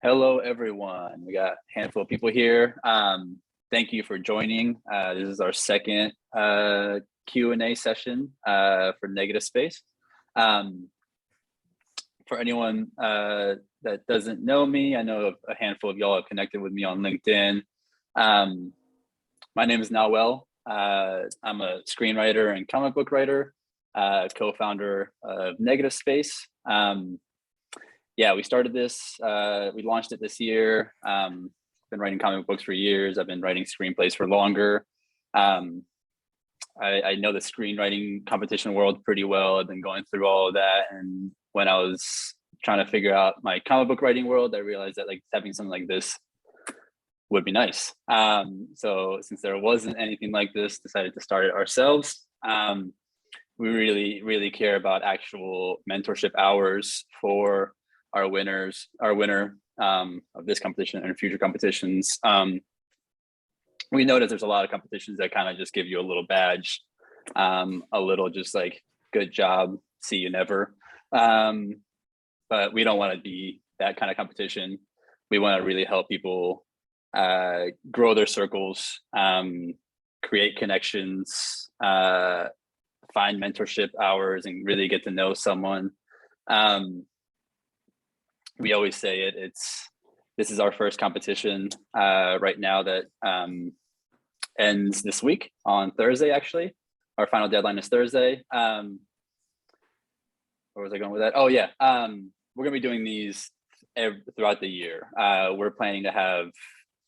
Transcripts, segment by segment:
Hello, everyone. We got a handful of people here. Thank you for joining. This is our second Q&A session for Negative Space. For anyone that doesn't know me, I know a handful of y'all have connected with me on LinkedIn. My name is Nahuel. I'm a screenwriter and comic book writer, co-founder of Negative Space. Yeah, we started this, we launched it this year. Been writing comic books for years. I've been writing screenplays for longer. I know the screenwriting competition world pretty well. I've been going through all of that. And when I was trying to figure out my comic book writing world, I realized that like having something like this would be nice. So since there wasn't anything like this, decided to start it ourselves. We really care about actual mentorship hours for our winner of this competition and future competitions. We notice there's a lot of competitions that kind of just give you a little badge, a little just like, good job, see you never. But we don't want to be that kind of competition. We want to really help people grow their circles, create connections, find mentorship hours, and really get to know someone. We always say this is our first competition right now that ends this week on Thursday, actually. Our final deadline is Thursday. Where was I going with that? Oh yeah, we're gonna be doing these throughout the year. We're planning to have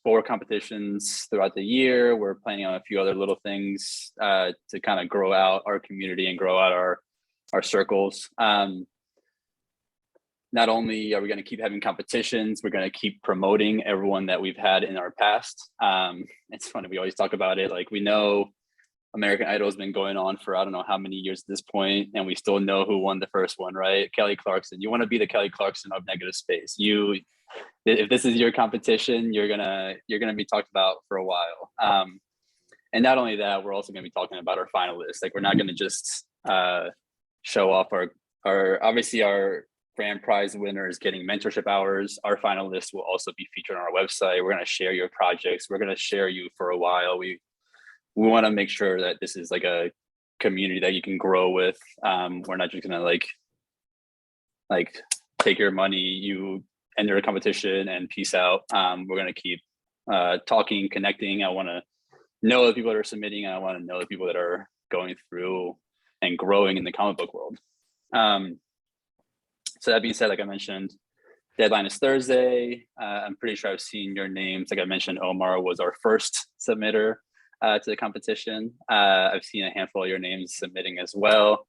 4 competitions throughout the year. We're planning on a few other little things to kind of grow out our community and grow out our circles. Not only are we going to keep having competitions, we're going to keep promoting everyone that we've had in our past. It's funny, we always talk about it. Like, we know American Idol has been going on for I don't know how many years at this point, and we still know who won the first one, right? Kelly Clarkson. You want to be the Kelly Clarkson of Negative Space. If this is your competition, you're gonna be talked about for a while. And not only that, we're also going to be talking about our finalists. Like, we're not going to just show off our obviously our grand prize winner is getting mentorship hours. Our finalists will also be featured on our website. We're going to share your projects. We're going to share you for a while. We want to make sure that this is like a community that you can grow with. We're not just going to like take your money, you enter a competition and peace out. We're going to keep talking, connecting. I want to know the people that are submitting, and I want to know the people that are going through and growing in the comic book world. So that being said, like I mentioned, deadline is Thursday. I'm pretty sure I've seen your names. Like I mentioned, Omar was our first submitter to the competition. I've seen a handful of your names submitting as well.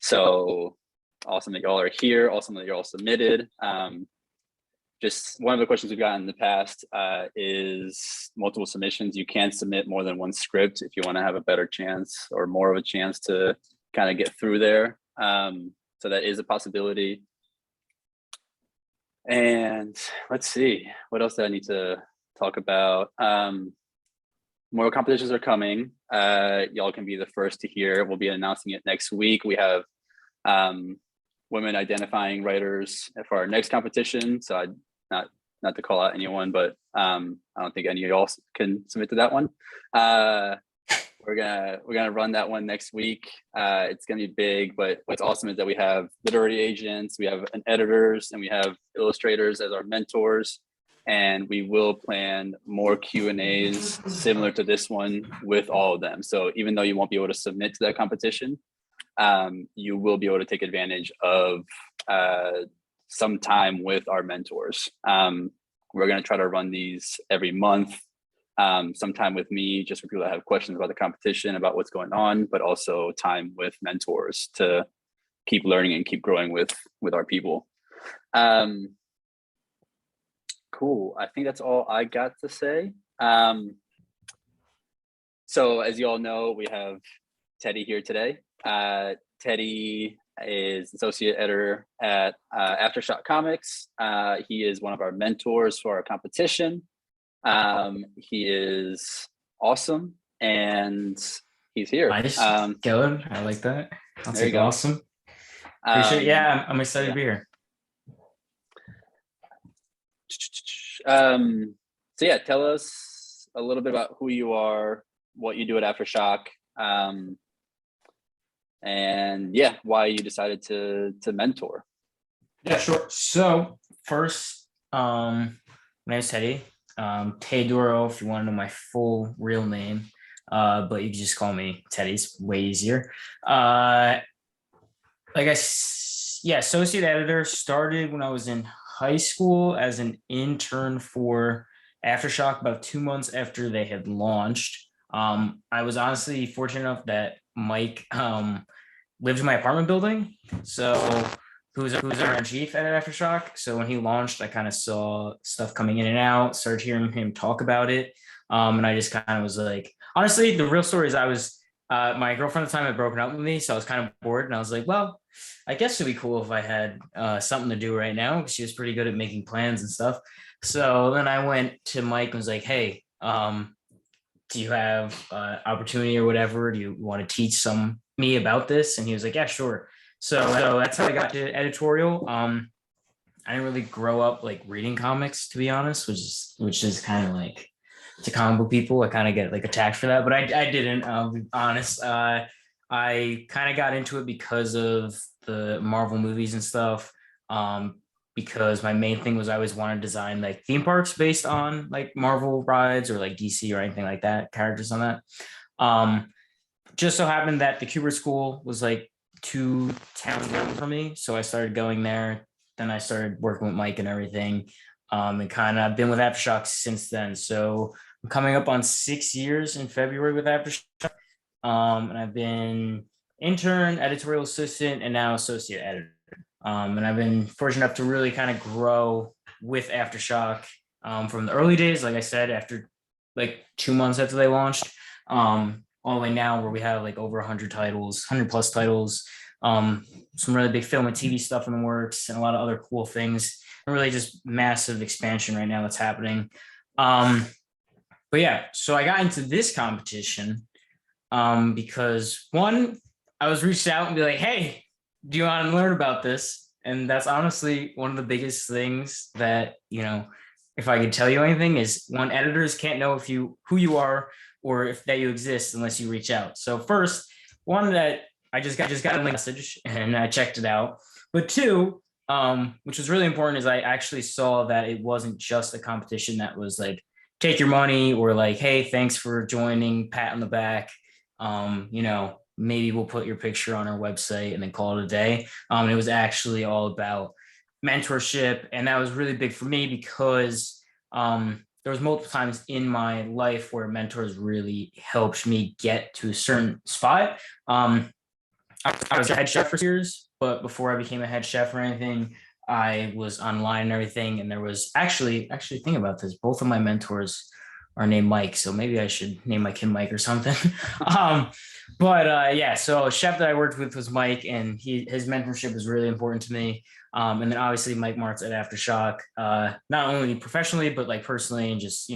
So awesome that y'all are here. Awesome that you're all submitted. Just one of the questions we've gotten in the past is multiple submissions. You can submit more than one script if you want to have a better chance or more of a chance to kind of get through there. So that is a possibility. And let's see, what else do I need to talk about? More competitions are coming. Y'all can be the first to hear. We'll be announcing it next week. We have women identifying writers for our next competition. So not to call out anyone, but I don't think any of y'all can submit to that one. We're gonna run that one next week. It's gonna be big, but what's awesome is that we have literary agents, we have editors, and we have illustrators as our mentors, and we will plan more Q&As similar to this one with all of them. So even though you won't be able to submit to that competition, you will be able to take advantage of some time with our mentors. We're gonna try to run these every month. Some time with me, just for people that have questions about the competition, about what's going on, but also time with mentors to keep learning and keep growing with our people. Cool. I think that's all I got to say. So as you all know, we have Teddy here today. Teddy is associate editor at AfterShock Comics. He is one of our mentors for our competition. He is awesome, and he's here. Nice, Killer. I like that. I'll take awesome. Appreciate it. Yeah, I'm excited to be here. So yeah, tell us a little bit about who you are, what you do at AfterShock, and yeah, why you decided to mentor. Yeah, sure. So first, my name is Teddy. Teodoro, if you want to know my full real name. But you can just call me Teddy. It's way easier. Associate editor, started when I was in high school as an intern for AfterShock about 2 months after they had launched. I was honestly fortunate enough that Mike lived in my apartment building. So who's our chief at AfterShock. So when he launched, I kind of saw stuff coming in and out, started hearing him talk about it. And I just kind of was like, honestly, the real story is my girlfriend at the time had broken up with me. So I was kind of bored and I was like, well, I guess it'd be cool if I had something to do right now, because she was pretty good at making plans and stuff. So then I went to Mike and was like, hey, do you have opportunity or whatever? Do you want to teach me about this? And he was like, yeah, sure. So that's how I got to editorial. I didn't really grow up like reading comics, to be honest, which is kind of like, to comic book people, I kind of get like attacked for that, but I didn't. I'll be honest. I kind of got into it because of the Marvel movies and stuff. Because my main thing was I always wanted to design like theme parks based on like Marvel rides or like DC or anything like that, characters on that. Just so happened that the Kubert School was like 2 towns down from me, so I started going there. Then I started working with Mike and everything, and kind of been with AfterShock since then. So I'm coming up on 6 years in February with AfterShock, and I've been intern, editorial assistant, and now associate editor. And I've been fortunate enough to really kind of grow with AfterShock from the early days, like I said, after like 2 months after they launched, all the way now where we have like over 100 titles, 100 plus titles, some really big film and TV stuff in the works, and a lot of other cool things. And really just massive expansion right now that's happening. But yeah, so I got into this competition because one, I was reached out and be like, hey, do you want to learn about this? And that's honestly one of the biggest things that, if I could tell you anything, is one, editors can't know who you are or if that you exist unless you reach out. So first, one, that I just got a message and I checked it out. But two, which was really important, is I actually saw that it wasn't just a competition that was like, take your money, or like, hey, thanks for joining, pat on the back. Maybe we'll put your picture on our website and then call it a day. It was actually all about mentorship. And that was really big for me because there was multiple times in my life where mentors really helped me get to a certain spot. I was a head chef for years, but before I became a head chef or anything, I was online and everything. And there was actually think about this. Both of my mentors are named Mike, so maybe I should name my kid Mike or something. So a chef that I worked with was Mike, and his mentorship was really important to me. And then obviously Mike Martz at AfterShock, not only professionally but like personally, and just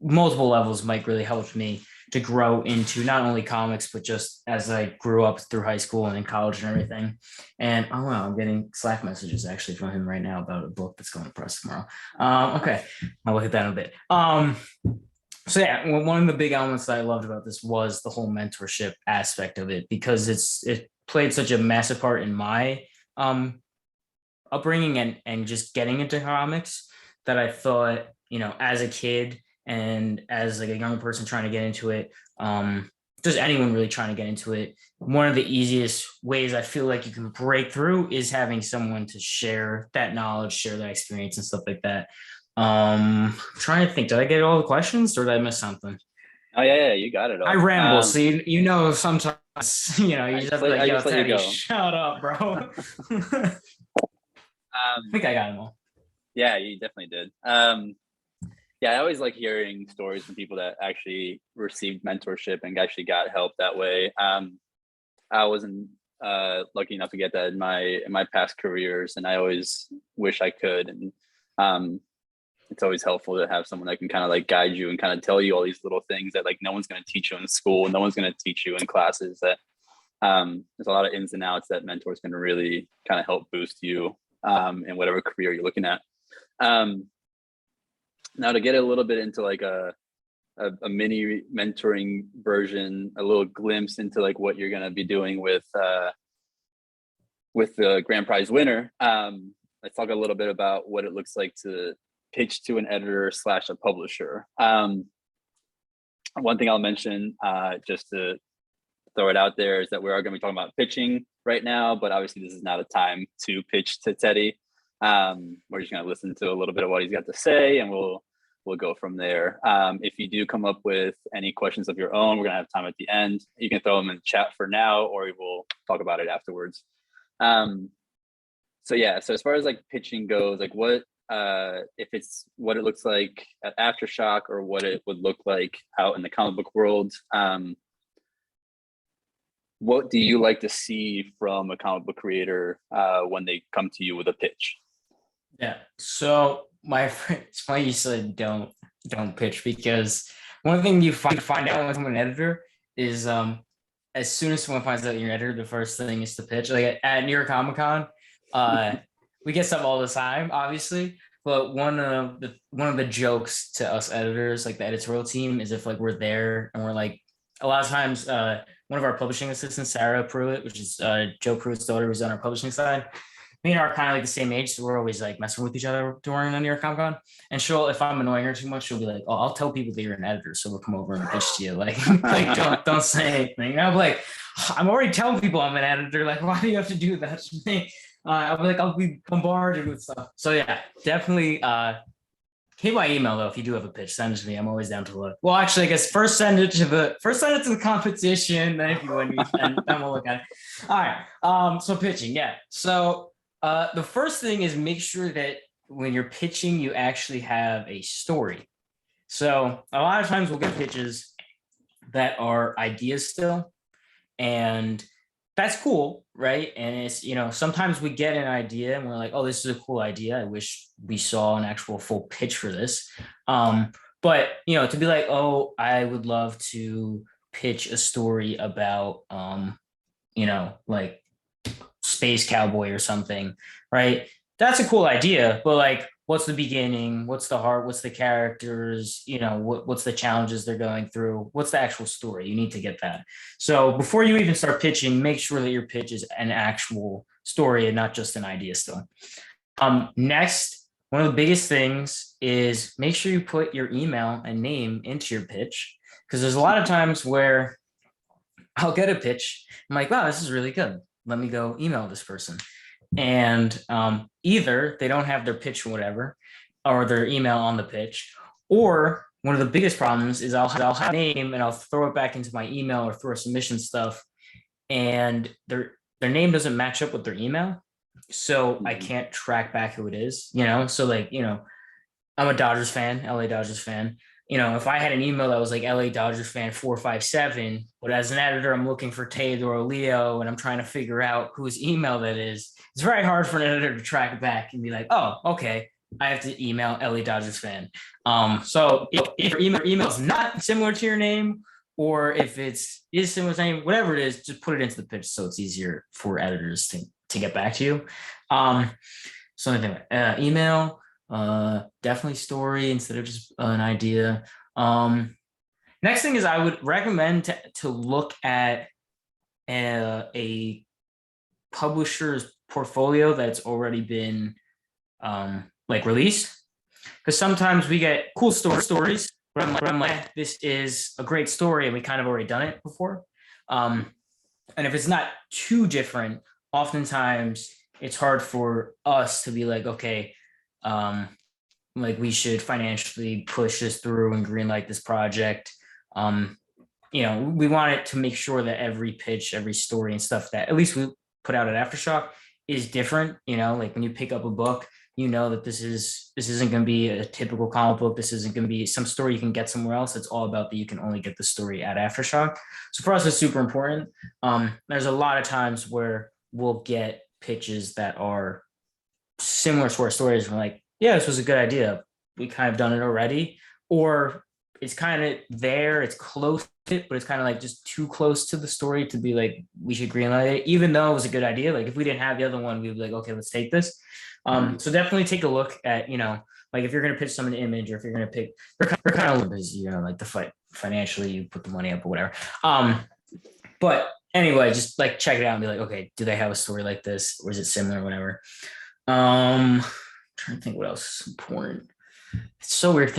multiple levels. Mike really helped me to grow into not only comics, but just as I grew up through high school and in college and everything. And oh wow, I'm getting Slack messages actually from him right now about a book that's going to press tomorrow. Okay, I'll look at that in a bit. So yeah, one of the big elements that I loved about this was the whole mentorship aspect of it, because it played such a massive part in my upbringing and just getting into comics, that I thought, as a kid and as like a young person trying to get into it, just anyone really trying to get into it, one of the easiest ways I feel like you can break through is having someone to share that knowledge, share that experience and stuff like that. I'm trying to think, did I get all the questions or did I miss something? Oh yeah, you got it all. I ramble, so sometimes you just have to like, yo, Teddy, shut up, bro. I think I got them all. Yeah, you definitely did. Yeah, I always like hearing stories from people that actually received mentorship and actually got help that way. I wasn't lucky enough to get that in my past careers, and I always wish I could. And it's always helpful to have someone that can kind of like guide you and kind of tell you all these little things that like no one's going to teach you in school, no one's going to teach you in classes. That there's a lot of ins and outs that mentors can really kind of help boost you in whatever career you're looking at. Now to get a little bit into like a mini mentoring version, a little glimpse into like what you're gonna be doing with the grand prize winner. Let's talk a little bit about what it looks like to pitch to an editor slash a publisher. One thing I'll mention, just to throw it out there, is that we are going to be talking about pitching right now, but obviously this is not a time to pitch to Teddy. We're just going to listen to a little bit of what he's got to say, and we'll go from there. If you do come up with any questions of your own, we're going to have time at the end. You can throw them in the chat for now, or we'll talk about it afterwards. So as far as like pitching goes, like what, if it's what it looks like at AfterShock or what it would look like out in the comic book world, what do you like to see from a comic book creator when they come to you with a pitch? Yeah. So my friend, it's funny you said don't pitch, because one thing you find out when someone's an editor is as soon as someone finds out you're an editor, the first thing is to pitch. Like at New York Comic Con, we get stuff all the time, obviously. But one of the jokes to us editors, like the editorial team, is if like we're there and we're like, a lot of times, one of our publishing assistants, Sarah Pruitt, which is Joe Pruitt's daughter, who's on our publishing side, me and her are kind of like the same age, so we're always like messing with each other during the New York Comic Con. And she'll, if I'm annoying her too much, she'll be like, "Oh, I'll tell people that you're an editor, so we'll come over and pitch to you." Like don't say anything. And I'm like, I'm already telling people I'm an editor. Like, why do you have to do that to me? I'll be bombarded with stuff. So yeah, definitely. Hit my email though if you do have a pitch. Send it to me. I'm always down to look. Well, actually, I guess first send it to the competition. Then if you win, then we'll look at it. All right. So pitching, yeah. So the first thing is make sure that when you're pitching, you actually have a story. So a lot of times we'll get pitches that are ideas still, and that's cool, right? And it's, sometimes we get an idea and we're like, oh, this is a cool idea. I wish we saw an actual full pitch for this. But, to be like, oh, I would love to pitch a story about, like Space Cowboy or something, right? That's a cool idea, but like, what's the beginning? What's the heart? What's the characters? What's the challenges they're going through? What's the actual story? You need to get that. So before you even start pitching, make sure that your pitch is an actual story and not just an idea still. Next, one of the biggest things is make sure you put your email and name into your pitch, because there's a lot of times where I'll get a pitch. I'm like, wow, this is really good. Let me go email this person. And either they don't have their pitch or whatever, or their email on the pitch, or one of the biggest problems is I'll have a name and I'll throw it back into my email or through a submission stuff, and their name doesn't match up with their email, so I can't track back who it is. So like, I'm a Dodgers fan, LA Dodgers fan. If I had an email that was like LA Dodgers fan 457, but as an editor, I'm looking for Theodore Leo and I'm trying to figure out whose email that is, it's very hard for an editor to track back and be like, oh, okay, I have to email LA Dodgers fan. So if your email is not similar to your name, or if is similar to your name, whatever it is, just put it into the pitch so it's easier for editors to get back to you. So anything, email. Definitely story instead of just an idea. Next thing is I would recommend to look at a publisher's portfolio that's already been released, because sometimes we get cool stories where I'm like, this is a great story and we kind of already done it before. And if it's not too different, oftentimes it's hard for us to be like, okay, like we should financially push this through and greenlight this project. We want it to make sure that every pitch, every story and stuff that at least we put out at AfterShock is different. Like when you pick up a book, that this isn't going to be a typical comic book. This isn't going to be some story you can get somewhere else. It's all about that you can only get the story at AfterShock. So for us, it's super important. There's a lot of times where we'll get pitches that are similar to our stories. We're like, yeah, this was a good idea. We kind of done it already. Or it's kind of there, it's close to it, but it's kind of like just too close to the story to be like we should greenlight it, even though it was a good idea. Like if we didn't have the other one, we'd be like, okay, let's take this. So definitely take a look at, like if you're gonna pitch someone an image, or if you're gonna pick, they're kind of busy, like the fight financially, you put the money up or whatever. But anyway, just like check it out and be like, okay, do they have a story like this, or is it similar, or whatever. Trying to think what else is important. It's so weird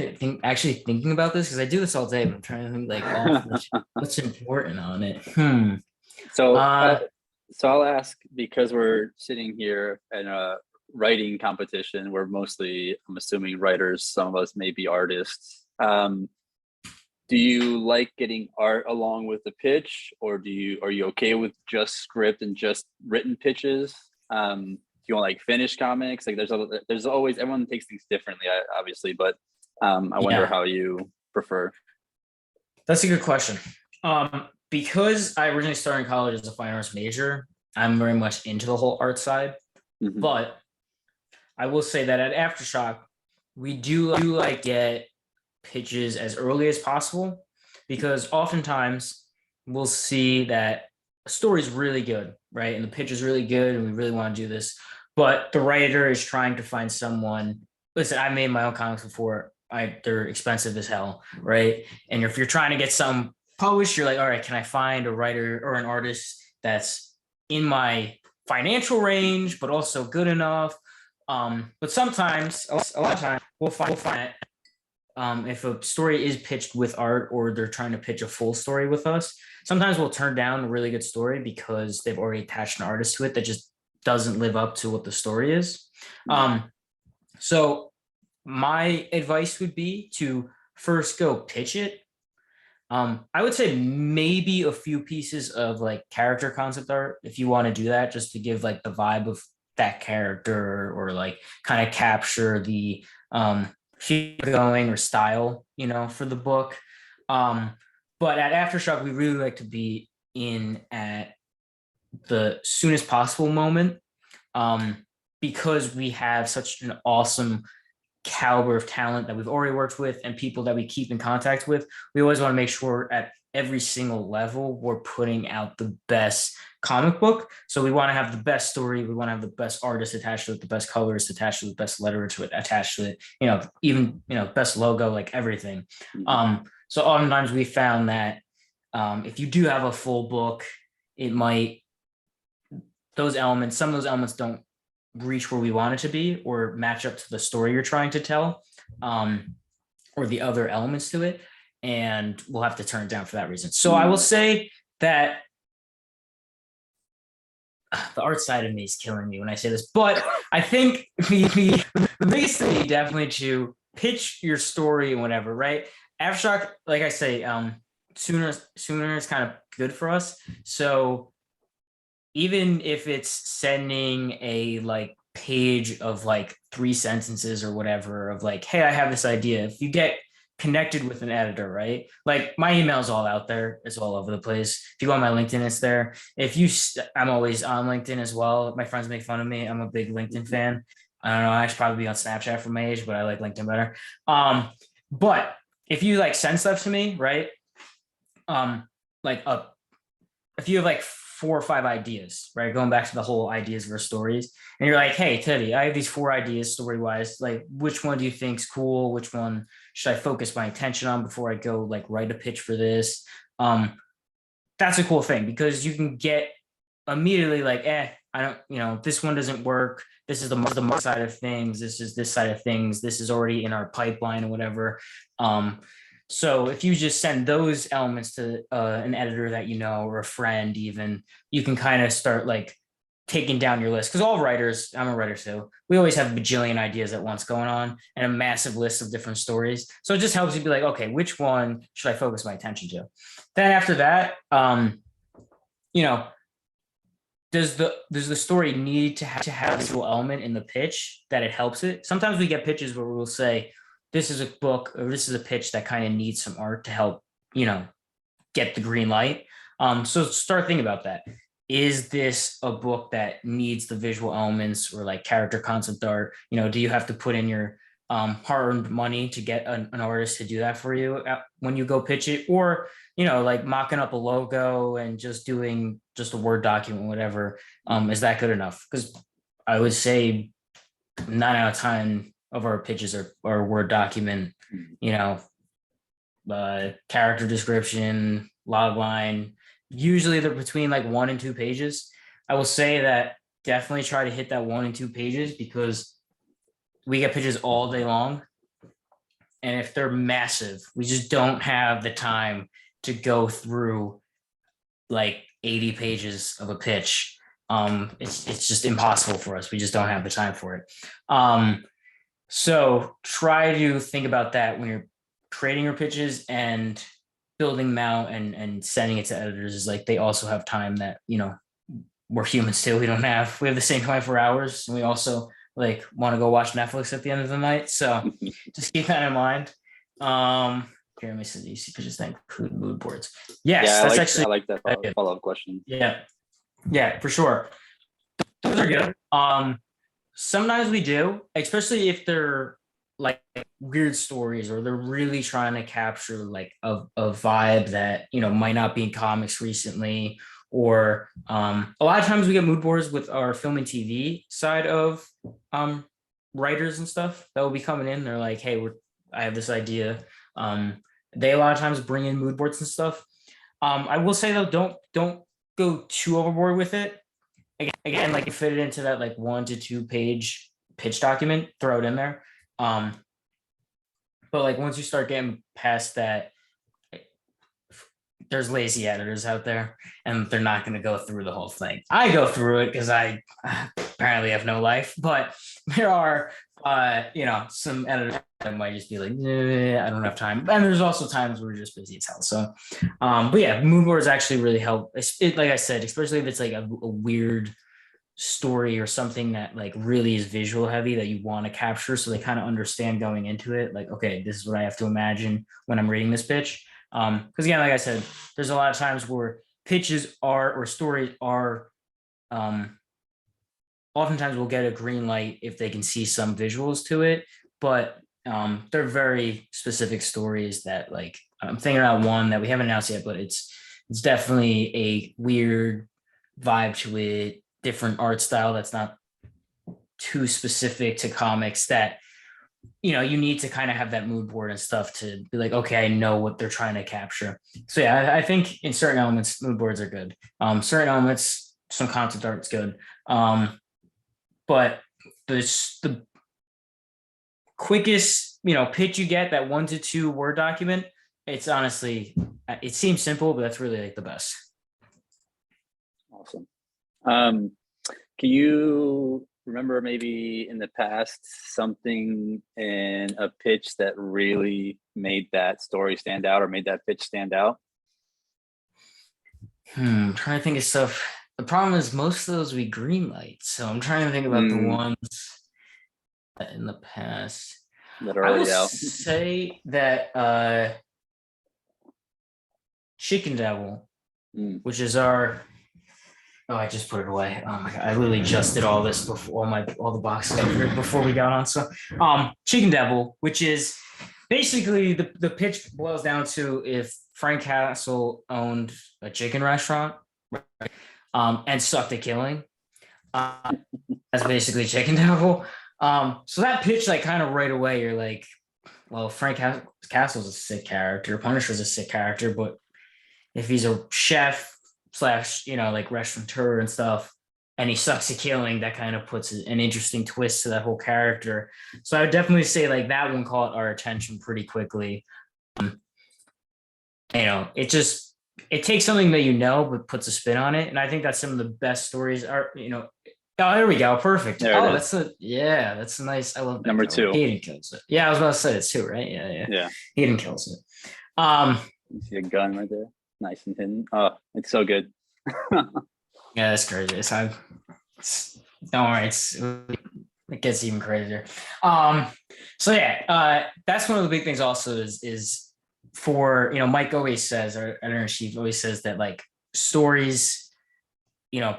actually thinking about this, because I do this all day, but I'm trying to think like what's important on it. So I'll ask, because we're sitting here in a writing competition. We're mostly, I'm assuming, writers. Some of us may be artists. Do you like getting art along with the pitch, or are you okay with just script and just written pitches? Do you want like finished comics? Like there's always, everyone takes things differently, obviously, but I wonder how you prefer. That's a good question. Because I originally started in college as a fine arts major, I'm very much into the whole art side. Mm-hmm. But I will say that at AfterShock, we do like get pitches as early as possible, because oftentimes we'll see that a story is really good, right? And the pitch is really good, and we really want to do this, but the writer is trying to find someone. Listen, I made my own comics before. They're expensive as hell, right? And if you're trying to get some published, you're like, all right, can I find a writer or an artist that's in my financial range, but also good enough? But sometimes, a lot of times, we'll find if a story is pitched with art, or they're trying to pitch a full story with us, sometimes we'll turn down a really good story because they've already attached an artist to it that just doesn't live up to what the story is. So my advice would be to first go pitch it. I would say maybe a few pieces of like character concept art, if you want to do that, just to give like the vibe of that character, or like kind of capture the feel going or style, for the book. But at AfterShock, we really like to be in at the soonest possible moment, because we have such an awesome caliber of talent that we've already worked with and people that we keep in contact with. We always want to make sure at every single level we're putting out the best comic book. So we want to have the best story, we want to have the best artist attached to it, the best colors attached to it, the best letterage attached to it, even best logo, like everything. So oftentimes we found that if you do have a full book, it might, some of those elements don't reach where we want it to be, or match up to the story you're trying to tell, or the other elements to it, and we'll have to turn it down for that reason. So I will say that the art side of me is killing me when I say this, but I think the biggest thing definitely to pitch your story and whatever, right? AfterShock, like I say, sooner is kind of good for us. So even if it's sending a like page of like 3 sentences or whatever of like, hey, I have this idea. If you get connected with an editor, right? Like my email is all out there. It's all over the place. If you go on my LinkedIn, it's there. I'm always on LinkedIn as well. My friends make fun of me. I'm a big LinkedIn fan. I don't know. I should probably be on Snapchat for my age, but I like LinkedIn better. But if you like send stuff to me, right? If you have like 4 or 5 ideas, right? Going back to the whole ideas versus stories. And you're like, hey, Teddy, I have these 4 ideas story-wise. Like, which one do you think's cool? Which one should I focus my attention on before I go like write a pitch for this? That's a cool thing, because you can get immediately like, I don't, this one doesn't work. This is the side of things. This is this side of things. This is already in our pipeline or whatever. So if you just send those elements to an editor that or a friend even, you can kind of start like taking down your list. Because all writers, I'm a writer too, we always have a bajillion ideas at once going on and a massive list of different stories. So it just helps you be like, okay, which one should I focus my attention to? Then after that, does the story need to have a visual element in the pitch that it helps it? Sometimes we get pitches where we'll say, this is a book or this is a pitch that kind of needs some art to help, get the green light. So start thinking about that. Is this a book that needs the visual elements or like character concept art? Do you have to put in your hard-earned money to get an artist to do that for you when you go pitch it, or like mocking up a logo and just doing just a Word document, whatever. Is that good enough? Because I would say 9 out of 10 of our pitches are Word document, character description, log line. Usually they're between like 1 and 2 pages. I will say that definitely try to hit that 1 and 2 pages, because we get pitches all day long. And if they're massive, we just don't have the time to go through like 80 pages of a pitch. It's just impossible for us. We just don't have the time for it. So try to think about that when you're creating your pitches and building them out and sending it to editors. Is like they also have time that, we're humans too. We have the same 24 hours. And we also like want to go watch Netflix at the end of the night. So just keep that in mind. Jeremy says you see pitches that include mood boards. Yes, yeah, that's I like that follow-up question. Yeah, for sure. Those are good. Sometimes we do, especially if they're like weird stories, or they're really trying to capture like a vibe that might not be in comics recently. Or a lot of times we get mood boards with our film and TV side of writers and stuff that will be coming in. They're like, hey, I have this idea. They a lot of times bring in mood boards and stuff. I will say though, don't go too overboard with it. Again, like you fit it into that like 1 to 2 page pitch document, throw it in there. But like once you start getting past that, there's lazy editors out there, and they're not going to go through the whole thing. I go through it because I apparently have no life, but there are, some editors that might just be like, I don't have time. And there's also times where we're just busy as hell. So, but yeah, mood boards actually really help. Like I said, especially if it's like a weird story or something that like really is visual heavy that you want to capture, so they kind of understand going into it, like, okay, this is what I have to imagine when I'm reading this pitch. Because again, like I said, there's a lot of times where pitches are, or stories are, oftentimes we'll get a green light if they can see some visuals to it, but they're very specific stories that, like, I'm thinking about one that we haven't announced yet, but it's definitely a weird vibe to it, different art style that's not too specific to comics, that you need to kind of have that mood board and stuff to be like, okay, I know what they're trying to capture. So yeah, I think in certain elements, mood boards are good. Certain elements, some concept art's good. But the quickest, pitch you get, that 1 to 2 Word document, it's honestly, it seems simple, but that's really like the best. Awesome. Can you remember maybe in the past something in a pitch that really made that story stand out or made that pitch stand out? I'm trying to think of stuff. The problem is most of those we green light, so I'm trying to think about the ones in the past that are already out. Say that Chicken Devil, which is our. Oh, I just put it away. Oh my god! I literally just did all this before all the boxes before we got on. So, Chicken Devil, which is basically the pitch boils down to if Frank Castle owned a chicken restaurant, and sucked at killing. That's basically Chicken Devil. So that pitch, like, kind of right away, you're like, well, Frank Castle's a sick character, Punisher's a sick character, but if he's a chef / like restaurateur and stuff, and he sucks at killing, that kind of puts an interesting twist to that whole character. So I would definitely say like that one caught our attention pretty quickly. It takes something that but puts a spin on it, and I think that's some of the best stories are. Oh, there we go, perfect. That's a nice. I love that. Number 2. Hayden kills it. Yeah, I was about to say it too, right? Yeah. Hayden kills it. You see a gun right there, nice and hidden. Oh, it's so good. Yeah, that's crazy. Don't worry, it gets even crazier. So yeah, that's one of the big things. Also, is for Mike always says, our editor-in-chief always says that like stories,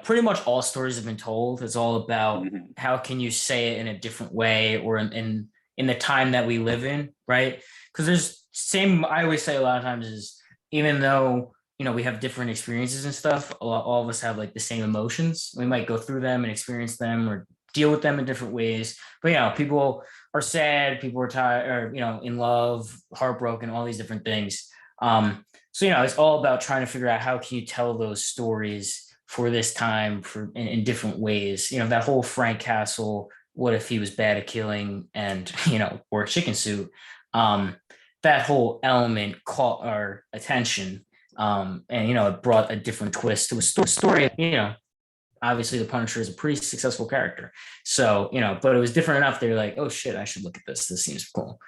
pretty much all stories have been told. It's all about how can you say it in a different way, or in in the time that we live in, right? Because I always say a lot of times is, even though, we have different experiences and stuff, all of us have like the same emotions. We might go through them and experience them or deal with them in different ways. But people are sad, people are tired, or in love, heartbroken, all these different things. So it's all about trying to figure out how can you tell those stories for this time in different ways. That whole Frank Castle, what if he was bad at killing and wore a chicken suit. That whole element caught our attention. And it brought a different twist to a story. Obviously the Punisher is a pretty successful character. So, but it was different enough. They're like, oh shit, I should look at this. This seems cool.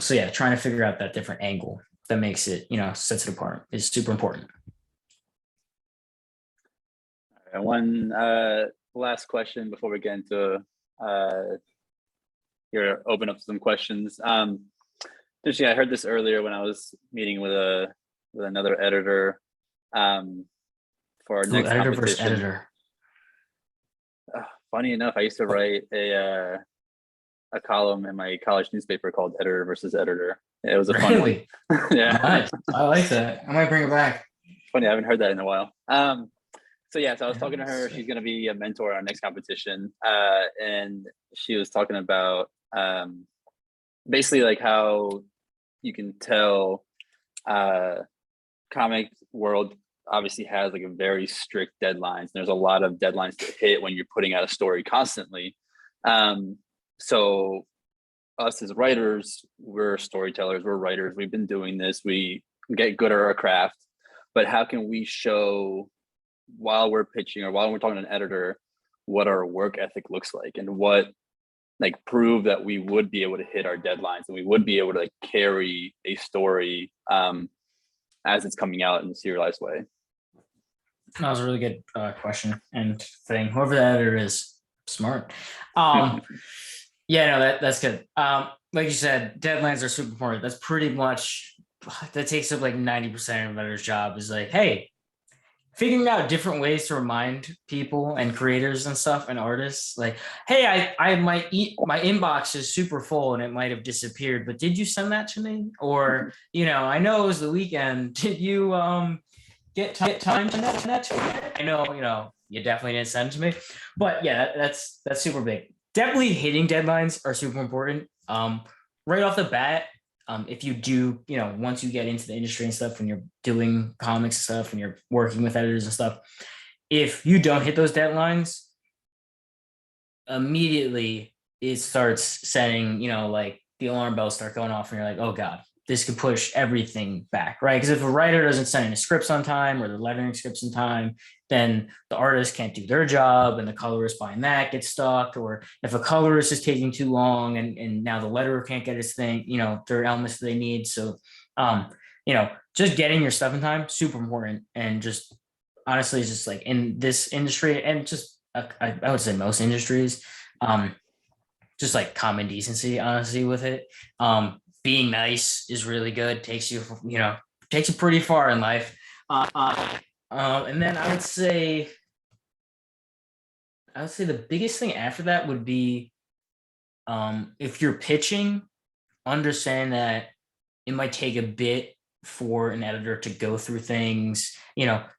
So yeah, trying to figure out that different angle that makes it, sets it apart is super important. And one last question before we get into here, open up some questions. I heard this earlier when I was meeting with another editor for our next editor competition. versus editor. Funny enough, I used to write a column in my college newspaper called Editor versus Editor. It was a fun one. Yeah. Nice. I like that. I might bring it back. Funny, I haven't heard that in a while. So I was talking to her. She's going to be a mentor on our next competition. And she was talking about basically like how you can tell comic world obviously has like a very strict deadlines. There's a lot of deadlines to hit when you're putting out a story constantly. So us as writers, we're storytellers, we're writers. We've been doing this. We get good at our craft. But how can we show while we're pitching or while we're talking to an editor what our work ethic looks like and what like prove that we would be able to hit our deadlines and we would be able to like carry a story as it's coming out in a serialized way? That was a really good question and thing. Whoever the editor is, smart. Yeah, no, that's good. Like you said, deadlines are super important. That's pretty much, that takes up like 90% of an editor's job is like, hey, figuring out different ways to remind people and creators and stuff and artists like, hey, I might my inbox is super full and it might have disappeared, but did you send that to me? Or, I know it was the weekend. Did you get time to that to me? I know, you definitely didn't send it to me, but yeah, that's super big. Definitely hitting deadlines are super important. Right off the bat, if you do, once you get into the industry and stuff, when you're doing comics and stuff and you're working with editors and stuff, if you don't hit those deadlines, immediately it starts setting, like the alarm bells start going off and you're like, oh God, this could push everything back, right? Because if a writer doesn't send in scripts on time or the lettering scripts in time, then the artist can't do their job and the colorist behind that gets stuck. Or if a colorist is taking too long and now the letterer can't get his thing, their elements they need. So, just getting your stuff in time, super important. And just honestly, it's just like in this industry and just, I would say most industries, just like common decency, honestly, with it. Being nice is really good. Takes you pretty far in life. And then I would say the biggest thing after that would be, if you're pitching, understand that it might take a bit for an editor to go through things.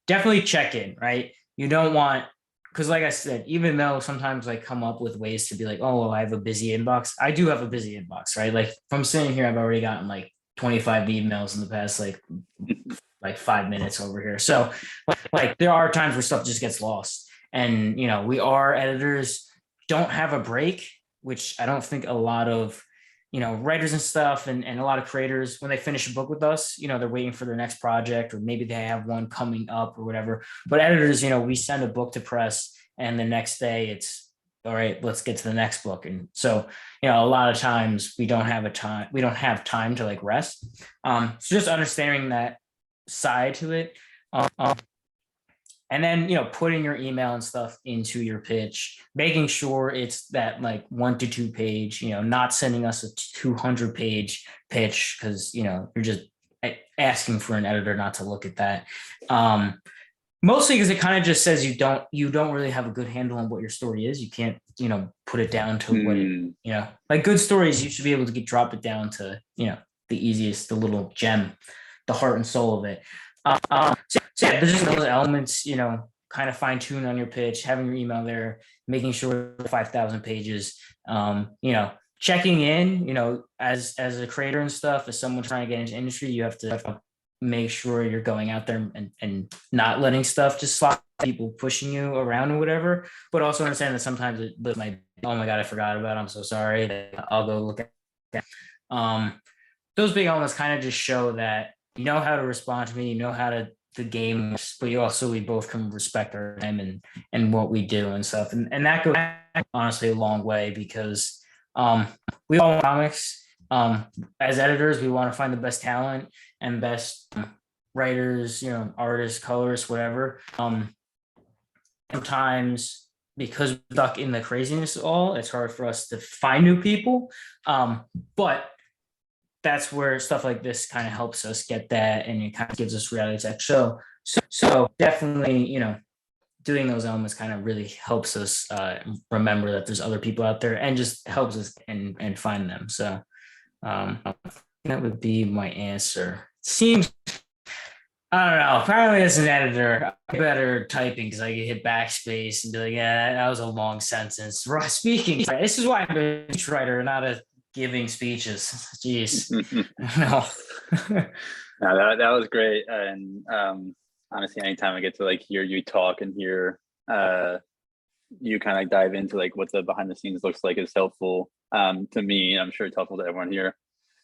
Definitely check in, right? You don't want, because like I said, even though sometimes I come up with ways to be like, oh, well, I have a busy inbox. I do have a busy inbox, right? Like if I'm sitting here, I've already gotten like 25 emails in the past like 5 minutes over here. So like there are times where stuff just gets lost. And, we are editors, don't have a break, which I don't think a lot of, writers and stuff and a lot of creators, when they finish a book with us, they're waiting for their next project, or maybe they have one coming up or whatever. But editors, we send a book to press and the next day it's, all right, let's get to the next book. And so, a lot of times we don't have time to like rest. So just understanding that side to it. And then, putting your email and stuff into your pitch, making sure it's that like 1 to 2 page, not sending us a 200-page pitch because, you're just asking for an editor not to look at that. Mostly because it kind of just says you don't really have a good handle on what your story is. You can't put it down to what it, like good stories, you should be able to drop it down to, the easiest, the little gem, the heart and soul of it. So yeah, there's just those elements, kind of fine tune on your pitch, having your email there, making sure 5,000 pages, checking in, as a creator and stuff, as someone trying to get into industry, you have to make sure you're going out there and not letting stuff just slide, people pushing you around or whatever, but also understand that sometimes it might, oh my God, I forgot about it, I'm so sorry, I'll go look at it. Those big elements kind of just show that you know how to respond to me, you know how to the game, but we both can respect our time and what we do and stuff. And that goes honestly a long way because we all want comics. As editors, we want to find the best talent and best writers, artists, colorists, whatever. Sometimes because we're stuck in the craziness of all, it's hard for us to find new people. But that's where stuff like this kind of helps us get that, and it kind of gives us reality check. So definitely, doing those elements kind of really helps us remember that there's other people out there, and just helps us and find them. So that would be my answer. Seems, I don't know. Apparently, as an editor, I'm better typing because I can hit backspace and be like, yeah, that was a long sentence. Speaking, this is why I'm a speechwriter, not a giving speeches. Jeez. No. No, that was great. And honestly, anytime I get to like hear you talk and hear you kind of dive into like what the behind the scenes looks like is helpful to me. I'm sure it's helpful to everyone here.